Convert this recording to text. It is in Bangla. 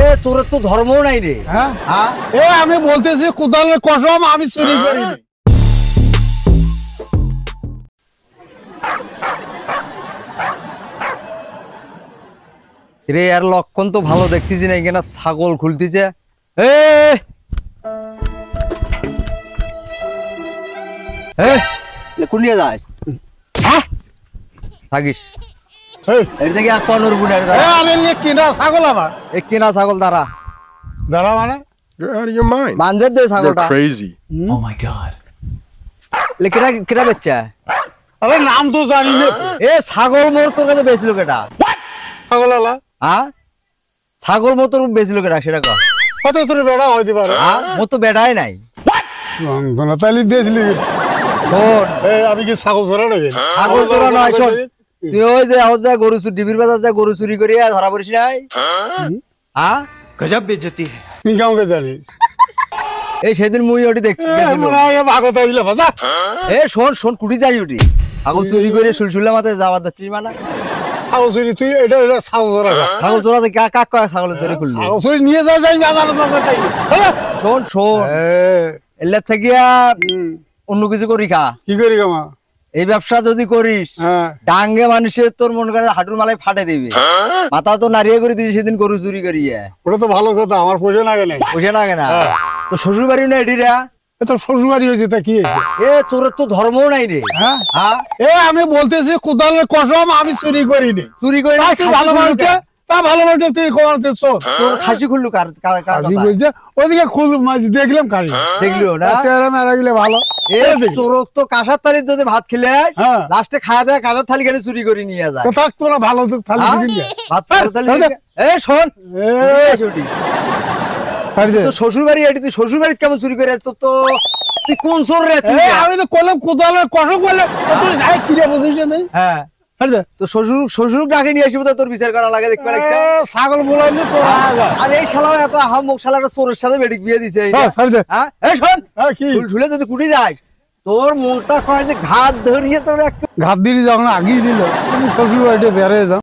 এ চোরের তো ধর্ম নাই রে। হ্যাঁ এ আমি বলতেছি কোদালের কসম আমি চুরি করিনি। রে আর লক্ষণ তো ভালো দেখতেছি না, এখানে ছাগল খুলতেছে। কুনিয়ে যাস থাকিস ছাগল আমার কিনা ছাগল দাঁড়া দাঁড়া মানে বান্ধে দে ছাগলটা। কেটা বেচা? আরে নাম তো জানি না। এ ছাগল মোর তোর কাছে বেচলো কেটা? ছাগল আলা ছাগল মোর তোর বেচলো কেটা সেটা কর। কত তোর বেড়া হইতে পারে? মোর তো বেড়াই নাই। তাহলে বেচলি আমি কি ছাগল চোরা নাকি? ছাগল চোরা নয়, শোন তুই ওই যে গরু চুরি ডিবির বাজার যা গরু চুরি করিয়া ধরা পড়িস নাই? গজব বেজতি তুই কাউকে জানিস? এই সেদিন মুই ওটি দেখছি। এ শোন শোন কুটি যাই ওটি ছাগল চুরি করে সুলসুল্লা মাথায় যাওয়ার যাচ্ছিস মানে? ছাগল চুরি তুই এটা ছাগল চোরা? ছাগল চোরাতে কাক কয় ছাগলের ধরে খুললো? ছাগল চুরি নিয়ে যাই। শোন শোন এলে থেকে অন্য কিছু করি খা। কি করি কামা? এই ব্যবসা যদি করিস ডাঙ্গে মানুষের তোর মন করে হাঁটুর মালায় ফাটে দিবে। মাথা তো নারিয়ে করে দিয়েছি সেদিন গরু চুরি করিয়ে। ওটা তো ভালো কথা, আমার পয়সা লাগে না। পয়সা লাগে না তো শ্বশুর বাড়ি না এটিরা? তোর শ্বশুর বাড়ি হয়েছে তা কি? এ চোরের তো ধর্ম নাই রে। এ আমি বলতেছি কোদালের কসম আমি চুরি করিনি। চুরি করে ভালো মানুষকে তা ভালো মানুষ তুই কোয়াতে চোর। তোর খাসি খুললু কার কথা? ওদিকে খুল দেখলাম কারি দেখলিও না? চেহারা মেরা গেলে ভালো। এ চোরক তো কাঁসার থালির যদি ভাত খেলে লাস্টে খাওয়া দেয় কাঁসার থালি কেন চুরি করে নিয়ে যায়? থাক তোরা ভালো থালি ভাত থালি। এ শোন তো শ্বশুর বাড়ি এটি তুই শ্বশুর বাড়ি কেমন চুরি করে? তো তো তুই কোন চোর রে? আমি তো কলম কোদালের কসম বললাম তুই যাই কিরে বুঝিস না? হ্যাঁ তো শ্বশুর ডাকে নিয়ে আসবো তোর বিচার করা লাগে। দেখবে ছাগল বলাইলে আর এই শালা এত আহামক শালাটা চোরের সাথে বেডিক বিয়ে দিছে। ঝুলে যদি কুটি যায় তোর মনটা কয় যে ঘাত ধরিয়ে তোর ঘাত দিলি যখন আগিয়ে দিল তুমি শ্বশুর বাড়িতে বেড়ে যাও।